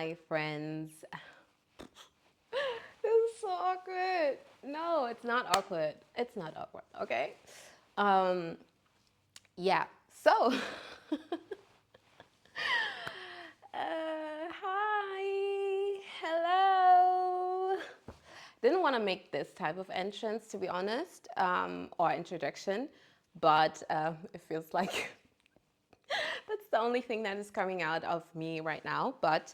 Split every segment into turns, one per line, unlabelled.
Hi, friends. This is so awkward. No, it's not awkward. It's not awkward, okay? Um, yeah, so. Hi, hello. Didn't want to make this type of entrance, to be honest, or introduction, but it feels like that's the only thing that is coming out of me right now. But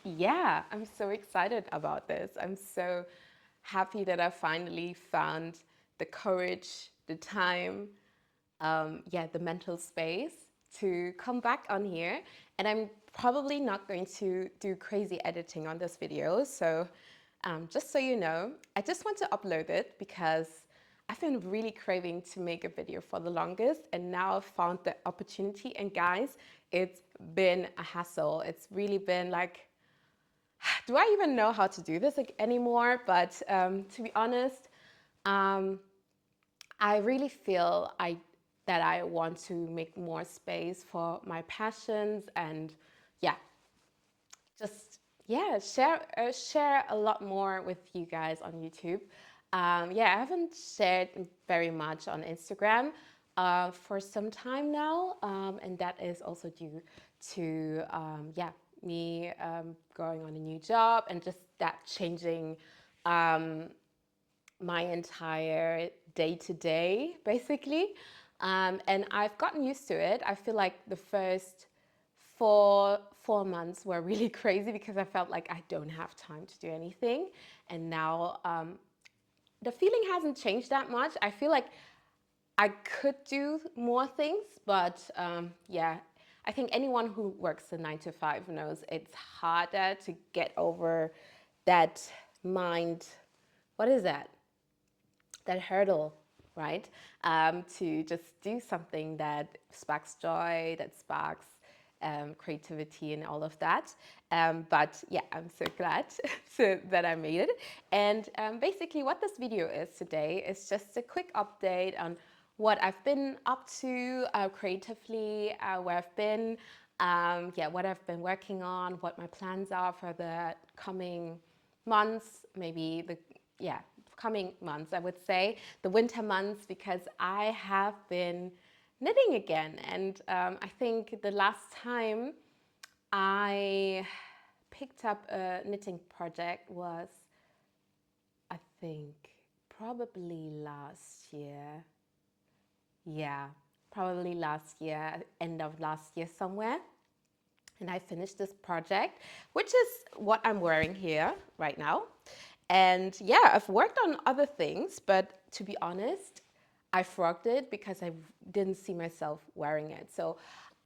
yeah, I'm so excited about this. I'm so happy that I finally found the courage, the time, yeah, the mental space to come back on here. And I'm probably not going to do crazy editing on this video. So just so you know, I just want to upload it because I've been really craving to make a video for the longest, and now I've found the opportunity. And guys, it's been a hassle. It's really been like, do I even know how to do this anymore? But to be honest, um, I really feel that I want to make more space for my passions and yeah, just yeah, share a lot more with you guys on YouTube. Yeah, I haven't shared very much on Instagram for some time now, and that is also due to yeah, me going on a new job and just that changing um, my entire day to day, basically. And I've gotten used to it. I feel like the first four months were really crazy because I felt like I don't have time to do anything. And now the feeling hasn't changed that much. I feel like I could do more things, but yeah, I think anyone who works a 9 to 5 knows it's harder to get over that mind. What is that? That hurdle, right? To just do something that sparks joy, that sparks creativity and all of that. But yeah, I'm so glad that I made it. And basically what this video is today is just a quick update on what I've been up to creatively, where I've been, yeah, what I've been working on, what my plans are for the coming months, maybe the, yeah, coming months, I would say, the winter months, because I have been knitting again. And I think the last time I picked up a knitting project was, I think, probably last year. Yeah, probably last year, end of last year somewhere. And I finished this project, which is what I'm wearing here right now. And yeah, I've worked on other things, but to be honest, I frogged it because I didn't see myself wearing it. So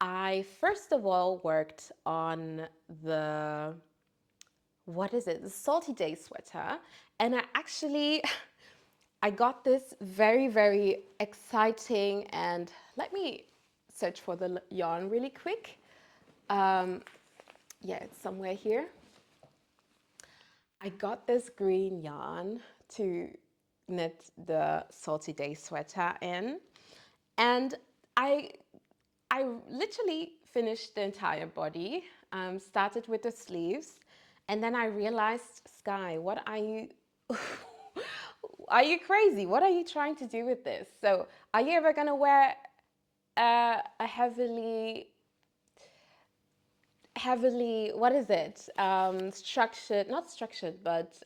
I first of all worked on the, what is it? The Salty Day sweater. And I actually, I got this very, very exciting, and let me search for the yarn really quick. Yeah, it's somewhere here. I got this green yarn to knit the Salty Day sweater in, and I I literally finished the entire body, started with the sleeves, and then I realized, Sky, what are you are you crazy? What are you trying to do with this? So are you ever gonna wear a heavily, what is it, structured, not structured, but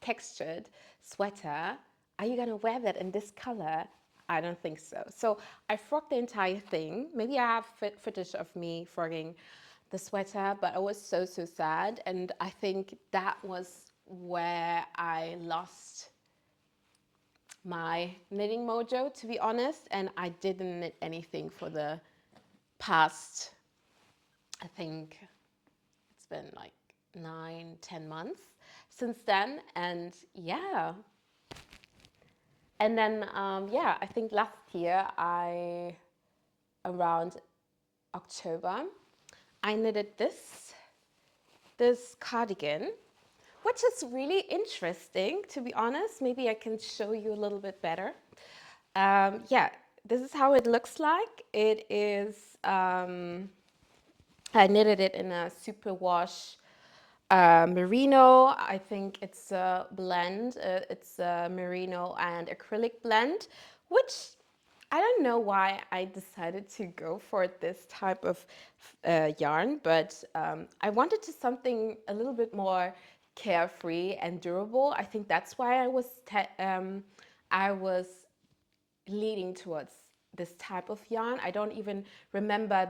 textured sweater? Are you gonna wear that in this color? I don't think so. So I frogged the entire thing. Maybe I have footage of me frogging the sweater, but I was so, so sad. And I think that was where I lost my knitting mojo, to be honest. And I didn't knit anything for the past, I think it's been like 9, 10 months since then. And yeah, and then yeah, I think last year, around October, I knitted this cardigan, which is really interesting, to be honest. Maybe I can show you a little bit better. Yeah, this is how it looks like. It is I knitted it in a superwash merino. I think it's a blend. It's a merino and acrylic blend, which I don't know why I decided to go for this type of yarn, but I wanted to something a little bit more carefree and durable. I think that's why I was leading towards this type of yarn. I don't even remember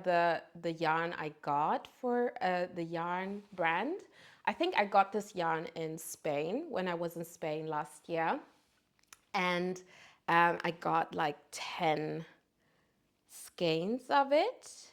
the yarn I got for the yarn brand. I think I got this yarn in Spain when I was in Spain last year, and I got like 10 skeins of it,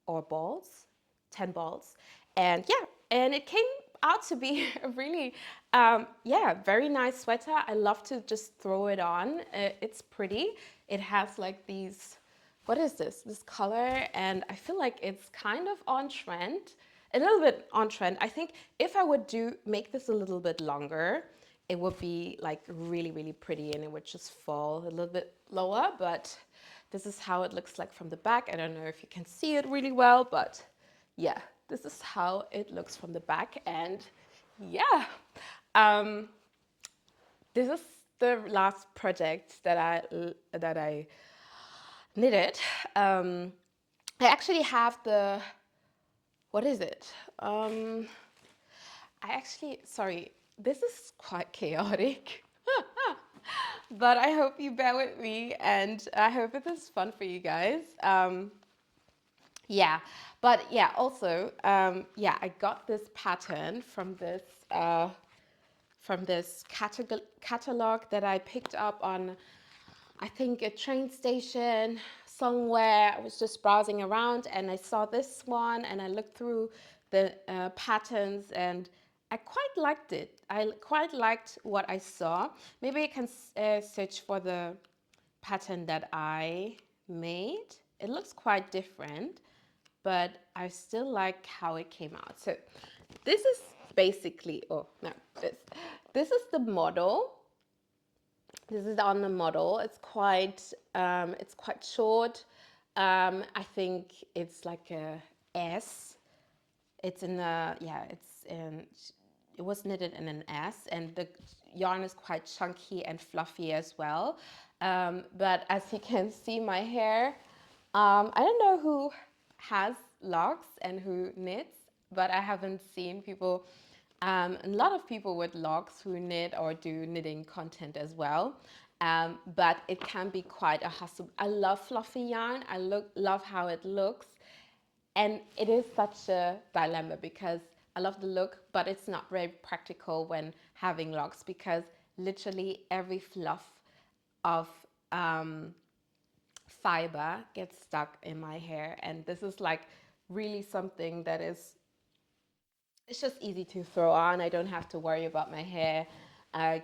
or balls, 10 balls. And yeah, and it came out to be a really, yeah, very nice sweater. I love to just throw it on. It's pretty. It has like these, what is this? This color, and I feel like it's kind of on trend, a little bit on trend. I think if I would make this a little bit longer, it would be like really, really pretty, and it would just fall a little bit lower, but this is how it looks like from the back. I don't know if you can see it really well, but yeah, this is how it looks from the back. And yeah, um, this is the last project that I knitted. I actually have what is it? Sorry, this is quite chaotic. But I hope you bear with me, and I hope it is fun for you guys. Yeah, but yeah, also, yeah, I got this pattern from this catalog that I picked up on, I think, a train station somewhere. I was just browsing around and I saw this one, and I looked through the patterns, and I quite liked it. I quite liked what I saw. Maybe I can search for the pattern that I made. It looks quite different, but I still like how it came out. So this is basically, oh no, this is the model. This is on the model. It's quite short. I think it's like a S. It's in a, yeah, it was knitted in an S, and the yarn is quite chunky and fluffy as well. But as you can see, my hair, I don't know who has locks and who knits, but I haven't seen people, a lot of people with locks who knit or do knitting content as well. But it can be quite a hustle. I love fluffy yarn. Love how it looks. And it is such a dilemma because I love the look, but it's not very practical when having locks, because literally every fluff of fiber gets stuck in my hair. And this is like really something that is, it's just easy to throw on. I don't have to worry about my hair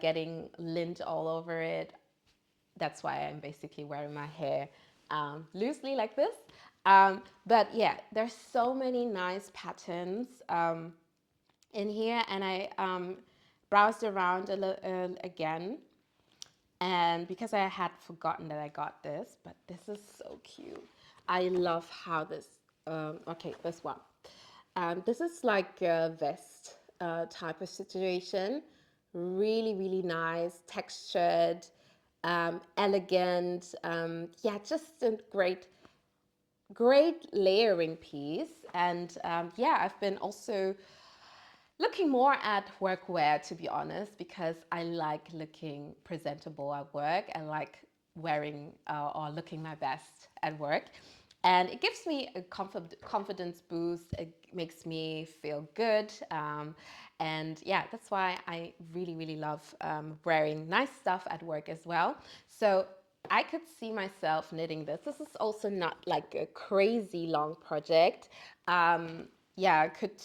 getting lint all over it. That's why I'm basically wearing my hair loosely like this. But yeah, there's so many nice patterns in here, and I browsed around again, and because I had forgotten that I got this, but this is so cute. I love how this, okay, this one. This is like a vest type of situation. Really, really nice, textured, elegant. Yeah, just a great layering piece. And yeah, I've been also looking more at workwear, to be honest, because I like looking presentable at work. I like wearing or looking my best at work. And it gives me a confidence boost. It makes me feel good. And yeah, that's why I really, really love wearing nice stuff at work as well. So I could see myself knitting this. This is also not like a crazy long project. Yeah, I could.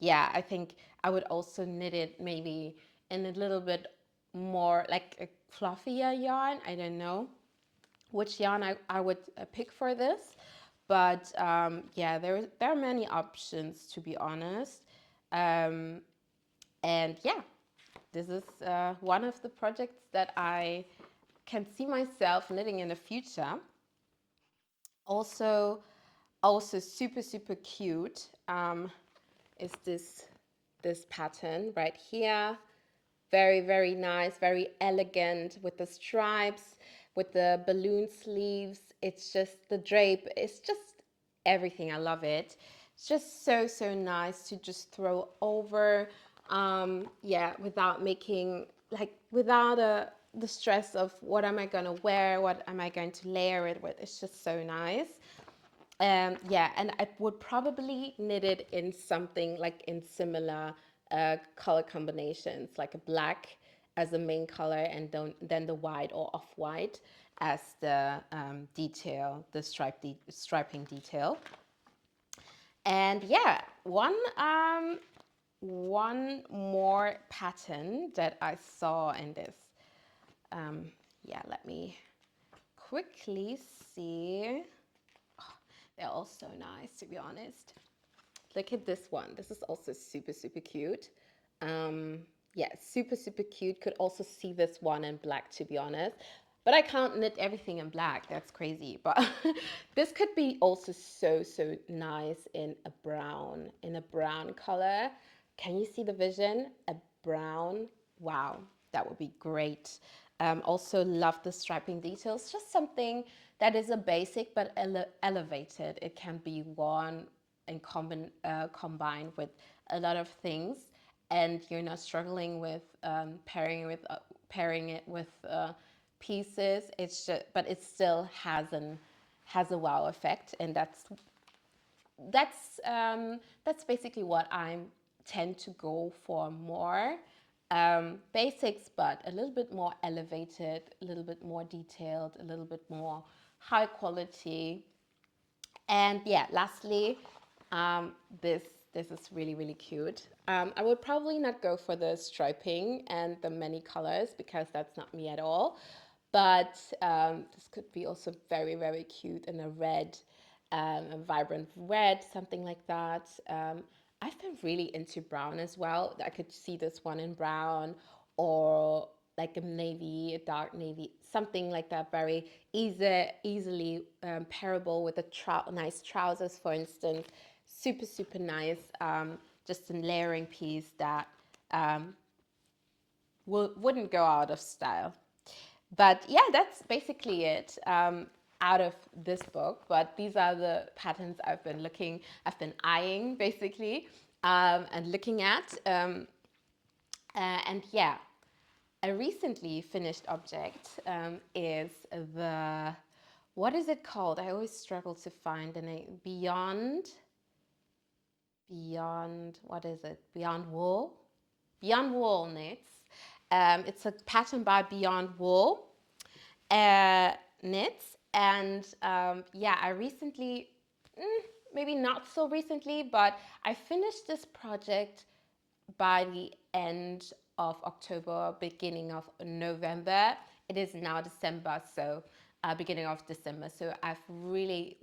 Yeah, I think I would also knit it maybe in a little bit more like a fluffier yarn. I don't know which yarn I would pick for this. But yeah, there are many options, to be honest. Um, and yeah, this is one of the projects that I can see myself knitting in the future. Also, Also super, super cute is this pattern right here. Very, very nice, very elegant with the stripes, with the balloon sleeves. It's just the drape, it's just everything. I love it. It's just so, so nice to just throw over. Yeah, without making, like, without the stress of what am I going to wear, what am I going to layer it with. It's just so nice. Yeah, and I would probably knit it in something like in similar color combinations, like a black as the main color, and then the white or off-white as the detail, the striping detail. And yeah, one more pattern that I saw in this. Yeah, let me quickly see. They're all so nice, to be honest. Look at this one. This is also super, super cute. Yeah, super, super cute. Could also see this one in black, to be honest. But I can't knit everything in black. That's crazy. But this could be also so, so nice in a brown color. Can you see the vision? A brown. Wow, that would be great. Also love the striping details. Just something that is a basic but elevated. It can be worn and combined with a lot of things, and you're not struggling with pairing it with pieces. It's just, but it still has a wow effect, and that's basically what I tend to go for more. Basics, but a little bit more elevated, a little bit more detailed, a little bit more high quality. And yeah, lastly, um, this this is really, really cute. I would probably not go for the striping and the many colors because that's not me at all. But this could be also very, very cute in a red, a vibrant red, something like that. I've been really into brown as well. I could see this one in brown, or like a navy, a dark navy, something like that. Very easily pairable with a nice trousers, for instance. Super, super nice. Just a layering piece that um, wouldn't go out of style. But yeah, that's basically it out of this book. But these are the patterns I've been eyeing basically, and looking at. And yeah, a recently finished object is what is it called? I always struggle to find the name. What is it? Beyond Wool knits. It's a pattern by Beyond Wool knits, and yeah, I recently, maybe not so recently, but I finished this project by the end of October, beginning of November. It is now December, so beginning of December. So I've really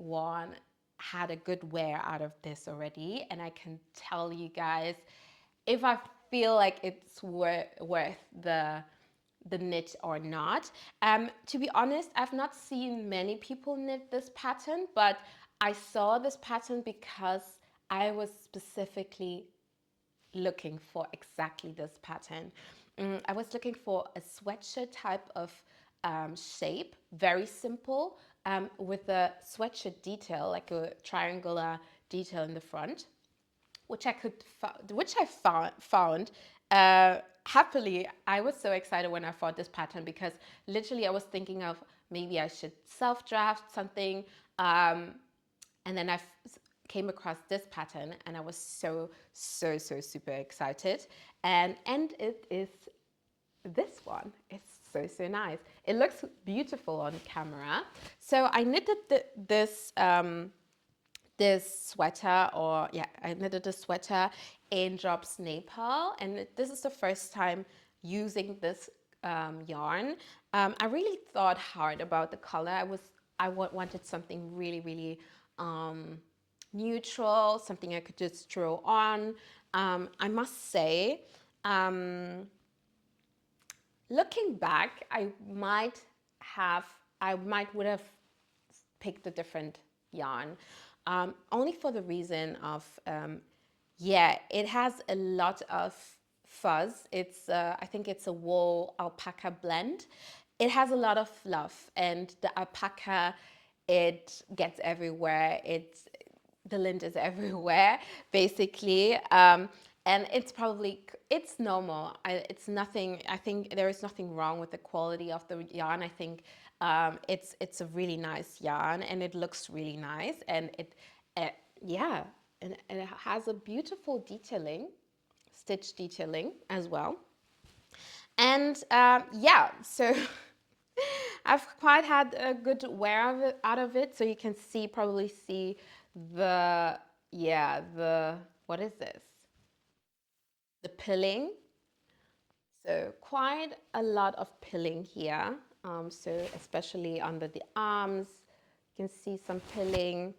had a good wear out of this already, and I can tell you guys, if I feel like it's worth the knit or not. To be honest, I've not seen many people knit this pattern, but I saw this pattern because I was specifically looking for exactly this pattern. I was looking for a sweatshirt type of shape, very simple, with a sweatshirt detail, like a triangular detail in the front, which I found. Happily, I was so excited when I found this pattern because literally I was thinking of maybe I should self draft something, and then came across this pattern, and I was so super excited, and it is this one. It's so nice. It looks beautiful on camera. So I knitted this sweater, or yeah, I knitted a sweater in Drops Nepal, and this is the first time using this yarn. I really thought hard about the color. I wanted something really, really neutral, something I could just throw on. I must say, looking back, I might would have picked a different yarn. only for the reason of, yeah, it has a lot of fuzz. I think it's a wool alpaca blend. It has a lot of fluff, and the alpaca, it gets everywhere. The lint is everywhere, basically. And it's normal. It's nothing. I think there is nothing wrong with the quality of the yarn. I think it's a really nice yarn, and it looks really nice, and uh, yeah, and it has a beautiful detailing, stitch detailing as well. And yeah, so I've quite had a good wear of it, out of it. So you can probably see the, yeah, what is this? The pilling. So quite a lot of pilling here. So especially under the arms, you can see some pilling.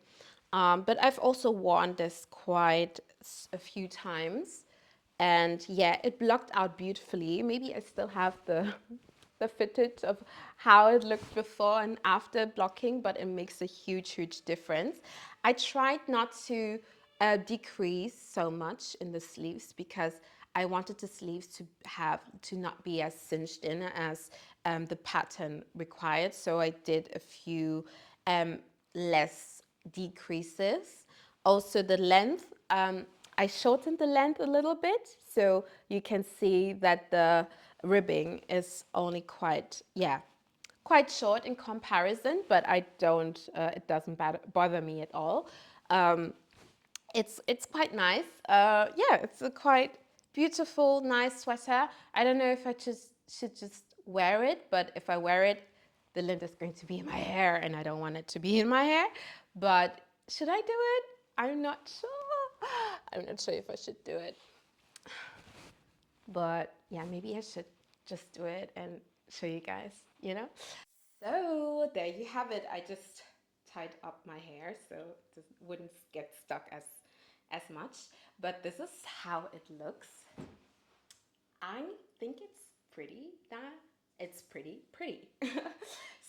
But I've also worn this quite a few times. And yeah, it blocked out beautifully. Maybe I still have the footage of how it looked before and after blocking, but it makes a huge, huge difference. I tried not to decrease so much in the sleeves because I wanted the sleeves to not be as cinched in as the pattern required. So I did a few less decreases. Also the length, I shortened the length a little bit, so you can see that the ribbing is only quite, yeah, quite short in comparison, but it doesn't bother me at all. Um, it's quite nice. Yeah, it's a quite beautiful, nice sweater. I don't know if I just should just wear it, but if I wear it, the lint is going to be in my hair, and I don't want it to be in my hair. But should I do it? I'm not sure. I'm not sure if I should do it. But yeah, maybe I should just do it and show you guys, you know? So there you have it. I just tied up my hair so it wouldn't get stuck as much. But this is how it looks. I think it's pretty. It's pretty.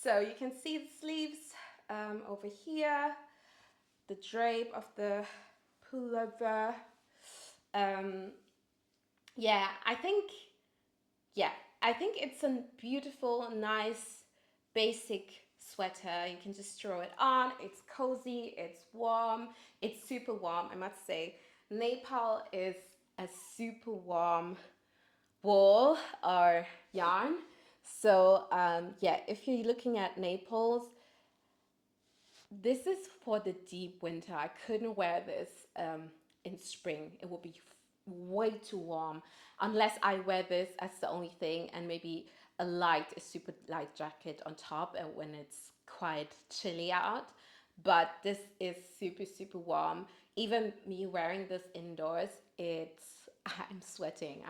So you can see the sleeves over here, the drape of the pullover. Um, yeah, I think Yeah, I think it's a beautiful, nice, basic sweater. You can just throw it on. It's cozy, it's warm, it's super warm, I must say. Nepal is a super warm wool or yarn. So, yeah, if you're looking at Naples, this is for the deep winter. I couldn't wear this in spring. It will be way too warm unless I wear this as the only thing, and maybe a super light jacket on top, and when it's quite chilly out. But this is super, super warm. Even me wearing this indoors, I'm sweating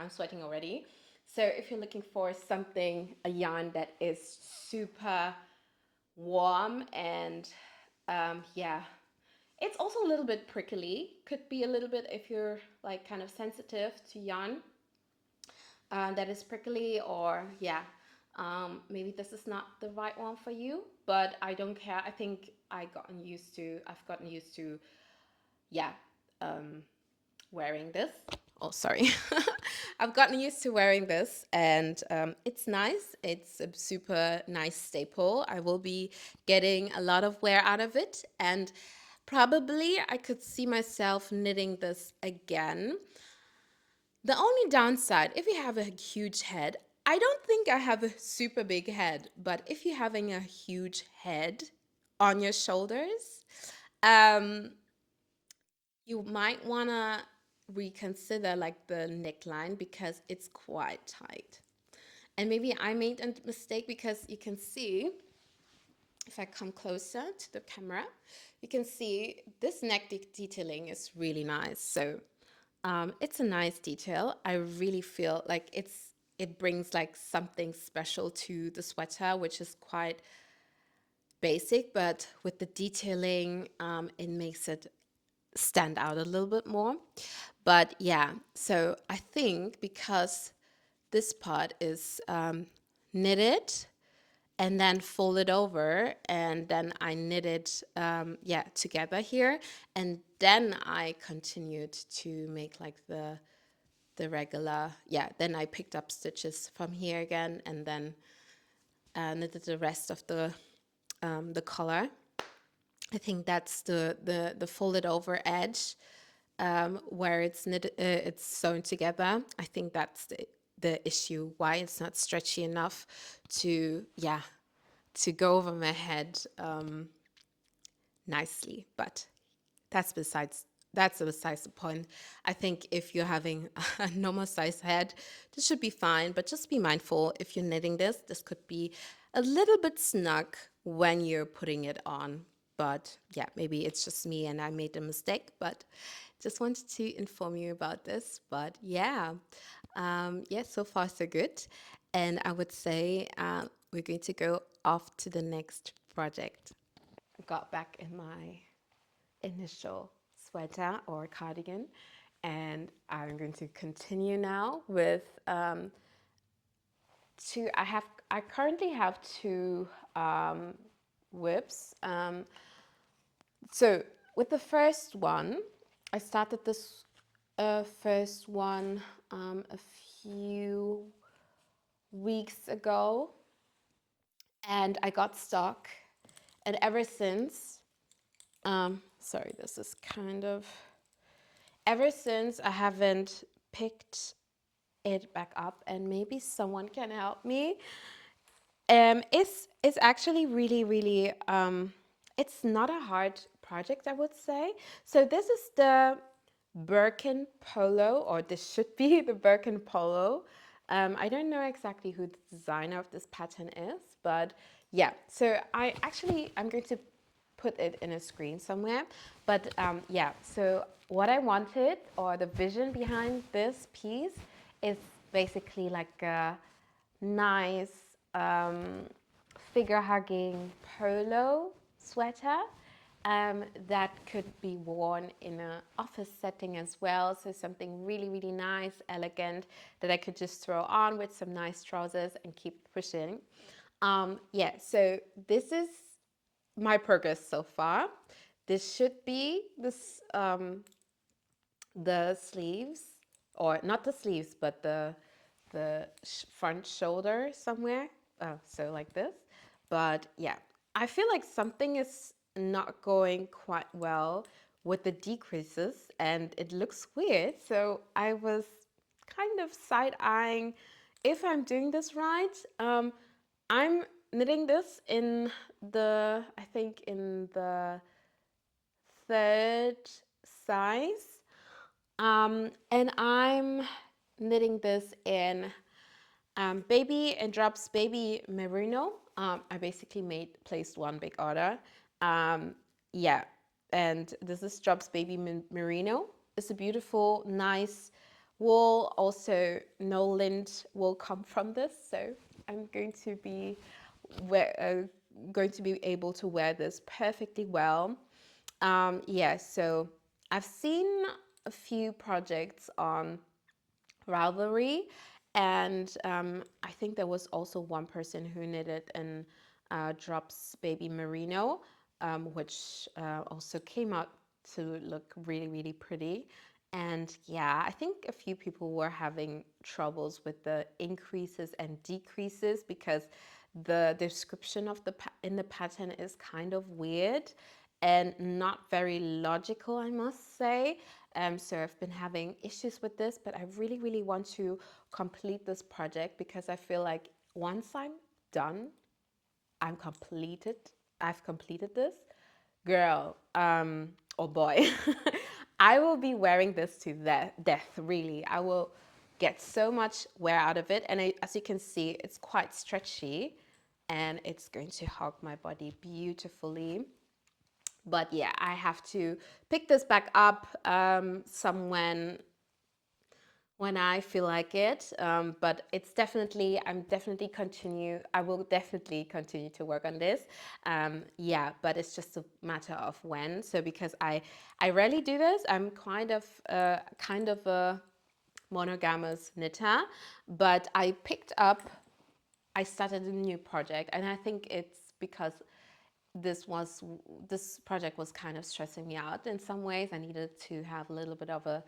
already. So if you're looking for something, a yarn that is super warm and yeah, it's also a little bit prickly. Could be a little bit if you're like kind of sensitive to yarn that is prickly, or yeah, maybe this is not the right one for you. But I don't care. I think I've gotten used to, yeah, um, wearing this. Oh, sorry. I've gotten used to wearing this, and it's nice. It's a super nice staple. I will be getting a lot of wear out of it, and probably I could see myself knitting this again. The only downside, if you have a huge head, I don't think I have a super big head, but if you're having a huge head on your shoulders, um, you might want to reconsider like the neckline because it's quite tight. And maybe I made a mistake because you can see, if I come closer to the camera, you can see this neck detailing is really nice. So it's a nice detail. I really feel like it brings like something special to the sweater, which is quite basic, but with the detailing, it makes it stand out a little bit more. But yeah, so I think because this part is knitted and then fold it over, and then I knit it, yeah, together here, and then I continued to make like the regular, yeah. Then I picked up stitches from here again, and then knitted the rest of the collar. I think that's the folded over edge, where it's knit, it's sewn together. I think that's the issue, why it's not stretchy enough to, yeah, to go over my head nicely. But that's besides the point. I think if you're having a normal size head, this should be fine. But just be mindful, if you're knitting this, this could be a little bit snug when you're putting it on. But yeah, maybe it's just me and I made a mistake. But just wanted to inform you about this. But yeah, yeah, so far so good. And I would say we're going to go off to the next project. I got back in my initial sweater or cardigan, and I'm going to continue now with two. I currently have two whips. So with the first one, I started this first one a few weeks ago, and I got stuck, and ever since, sorry, this is kind of, ever since I haven't picked it back up, and maybe someone can help me. It's actually really it's not a hard project, I would say. So this is the Birkin Polo, or this should be the Birkin Polo. I don't know exactly who the designer of this pattern is, but yeah. So I'm going to put it in a screen somewhere. But yeah, so what I wanted, or the vision behind this piece, is basically like a nice figure hugging polo sweater that could be worn in an office setting as well. So something really nice, elegant, that I could just throw on with some nice trousers and keep pushing. Yeah, so this is my progress so far. This should be this the sleeves, or not the sleeves, but the front shoulder somewhere. So like this. But yeah, I feel like something is not going quite well with the decreases, and it looks weird. So I was kind of side eyeing if I'm doing this right. I'm knitting this in I think in the third size. And I'm knitting this in baby and drops baby merino. I basically placed one big order. Yeah, and this is drops baby merino. It's a beautiful, nice wool. Also, no lint will come from this, so I'm going to be able to wear this perfectly well. Yeah, so I've seen a few projects on Ravelry, and I think there was also one person who knitted in Drops Baby Merino, which also came out to look really pretty. And yeah, I think a few people were having troubles with the increases and decreases, because the description of in the pattern is kind of weird and not very logical, I must say. So I've been having issues with this, but I really want to complete this project, because I feel like once I'm done, I'm completed. I've completed this, girl, or boy, I will be wearing this to death. Really, I will get so much wear out of it, and as you can see, it's quite stretchy, and it's going to hug my body beautifully. But yeah, I have to pick this back up somewhere when I feel like it. But it's definitely, I will definitely continue to work on this. Yeah, but it's just a matter of when. So because I rarely do this, I'm kind of a monogamous knitter, but I I started a new project, and I think it's because this was this project was kind of stressing me out in some ways. I needed to have a little bit of a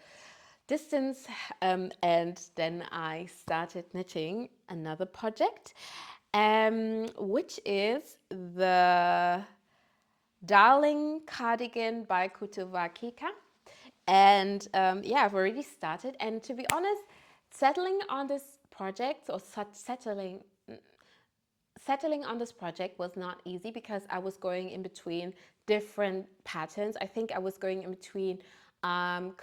distance, and then I started knitting another project, which is the Darling Cardigan by Kutuvakika. And yeah, I've already started. And to be honest, settling on this project or settling on this project was not easy because I was going in between different patterns. I think I was going in between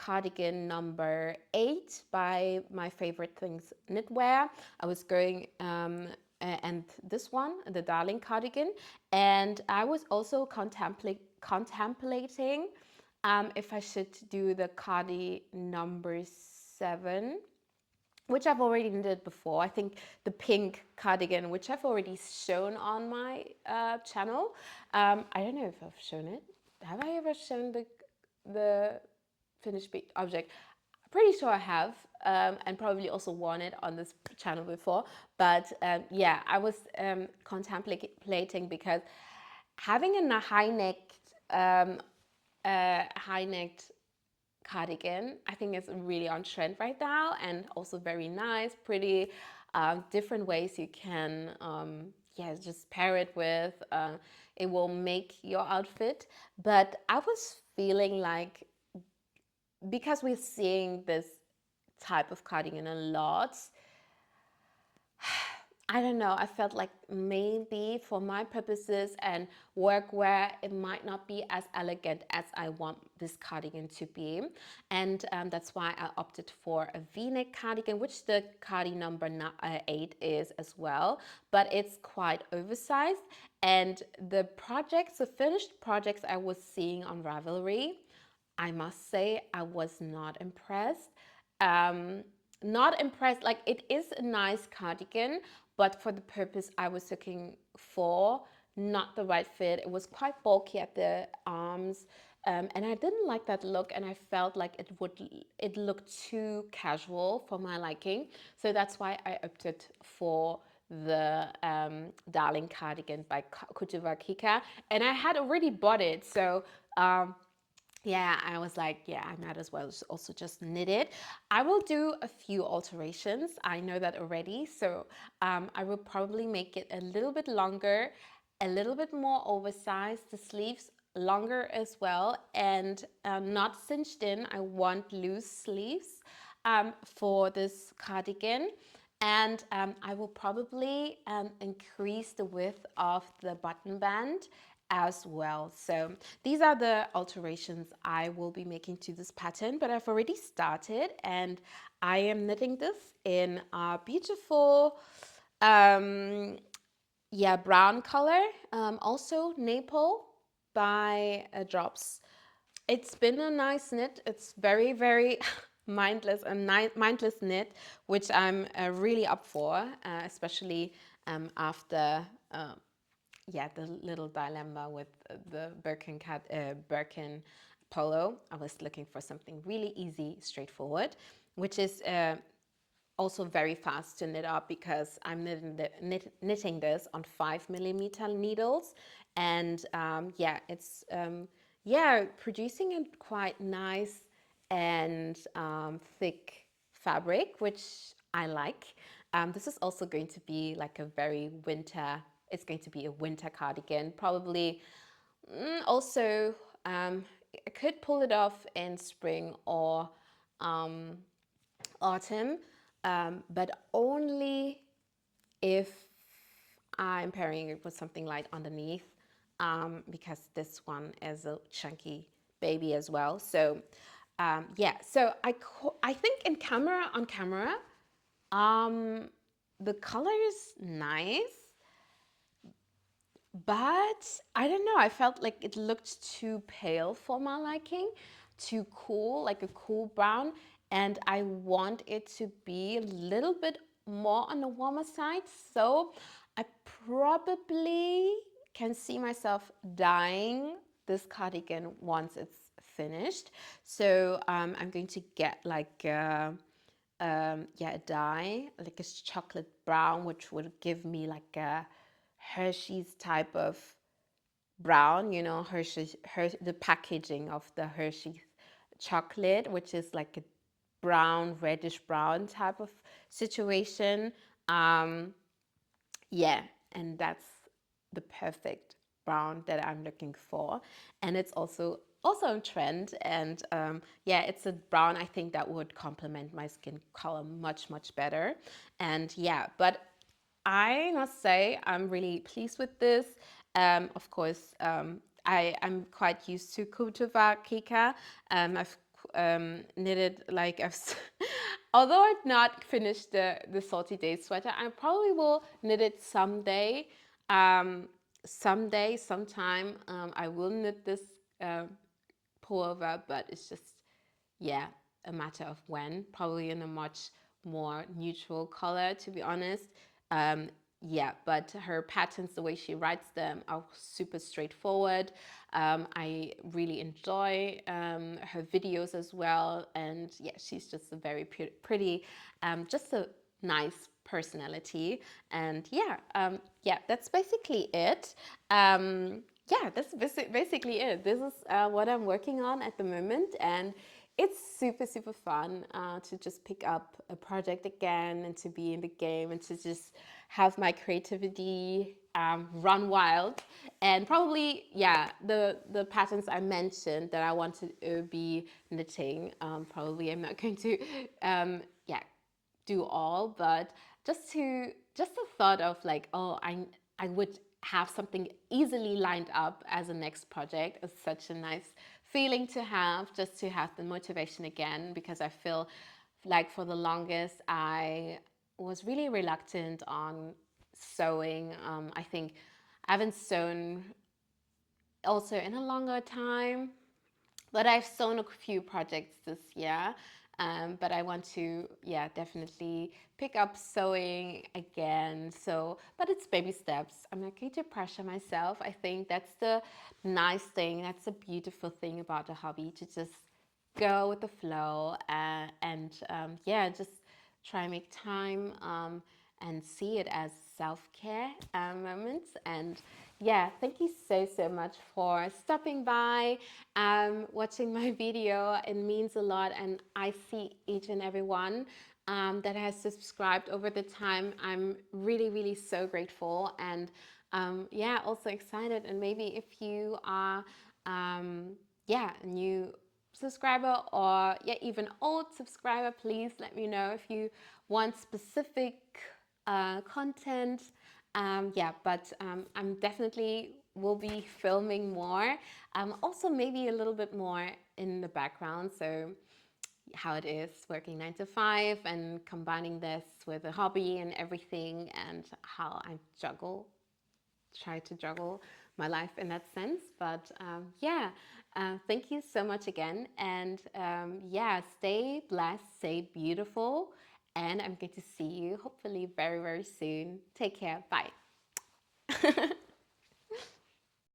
cardigan number 8 by My Favorite Things Knitwear. I was going and this one, the Darling cardigan, and I was also contemplating if I should do the cardi number 7, which I've already did before. I think the pink cardigan, which I've already shown on my channel. I don't know if I've shown it. Have I ever shown the finished object? Pretty sure I have, and probably also worn it on this channel before. But yeah, I was contemplating because having a high necked cardigan, I think it's really on trend right now, and also very nice, pretty, different ways you can yeah, just pair it with. It will make your outfit. But I was feeling like, because we're seeing this type of cardigan a lot, I don't know, I felt like maybe for my purposes and workwear, it might not be as elegant as I want this cardigan to be. And that's why I opted for a V-neck cardigan, which the cardi number 8 is as well, but it's quite oversized. And the projects, the finished projects I was seeing on Ravelry, I must say I was not impressed. Um, Not impressed. Like, it is a nice cardigan, but for the purpose I was looking for, not the right fit. It was quite bulky at the arms, and I didn't like that look, and I felt like it looked too casual for my liking. So that's why I opted for the Darling cardigan by Kutuvakika, and I had already bought it. So yeah, I was like, yeah, I might as well also just knit it. I will do a few alterations. I know that already. So I will probably make it a little bit longer, a little bit more oversized, the sleeves longer as well, and not cinched in. I want loose sleeves for this cardigan. And I will probably increase the width of the button band as well. So these are the alterations I will be making to this pattern, but I've already started, and I am knitting this in a beautiful yeah, brown color, also Maple by Drops. It's been a nice knit. It's very, very mindless, a mindless knit, which I'm really up for, especially after yeah, the little dilemma with the Birkin polo. I was looking for something really easy, straightforward, which is also very fast to knit up because I'm knitting this on 5mm needles, and yeah, it's yeah, producing a quite nice and thick fabric, which I like. This is also going to be like a very winter. It's going to be a winter cardigan, probably. Also, I could pull it off in spring or autumn, but only if I'm pairing it with something light underneath, because this one is a chunky baby as well. So yeah, so I think on camera, the color is nice, but I don't know, I felt like it looked too pale for my liking, too cool, like a cool brown, and I want it to be a little bit more on the warmer side. So I probably can see myself dyeing this cardigan once it's finished. So I'm going to get like yeah, a dye, like a chocolate brown, which would give me like a Hershey's type of brown, you know, the packaging of the Hershey's chocolate, which is like a brown, reddish brown type of situation. Um, yeah, and that's the perfect brown that I'm looking for. And it's also on trend. And yeah, it's a brown I think that would complement my skin color much better. And yeah, but I must say I'm really pleased with this. Of course, I'm quite used to Kutuva Kika. I've knitted like although I've not finished the Salty Days sweater, I probably will knit it someday. Sometime, I will knit this pullover, but it's just, yeah, a matter of when, probably in a much more neutral color, to be honest. Yeah, but her patterns, the way she writes them, are super straightforward. I really enjoy her videos as well. And yeah, she's just a very pretty, just a nice personality. And yeah, yeah, that's basically it. Yeah, that's basically it. This is what I'm working on at the moment, and it's super fun to just pick up a project again and to be in the game and to just have my creativity run wild. And probably, yeah, the patterns I mentioned that I want to be knitting, probably I'm not going to, yeah, do all, but just the thought of like, oh, I would have something easily lined up as a next project is such a nice feeling to have, just to have the motivation again, because I feel like for the longest I was really reluctant on sewing. I think I haven't sewn also in a longer time, but I've sewn a few projects this year. But I want to, yeah, definitely pick up sewing again. So, but it's baby steps. I'm not going to pressure myself. I think that's the nice thing. That's the beautiful thing about a hobby, to just go with the flow and yeah, just try and make time and see it as self-care moments. And yeah, thank you so much for stopping by, watching my video. It means a lot, and I see each and every one that has subscribed over the time. I'm really so grateful, and yeah, also excited. And maybe if you are yeah, a new subscriber, or yeah, even old subscriber, please let me know if you want specific content. Yeah, but I'm definitely will be filming more. Also maybe a little bit more in the background, so how it is working 9 to 5 and combining this with a hobby and everything, and how I try to juggle my life in that sense. But yeah, thank you so much again. And yeah, stay blessed, stay beautiful. And I'm going to see you hopefully very soon. Take care. Bye.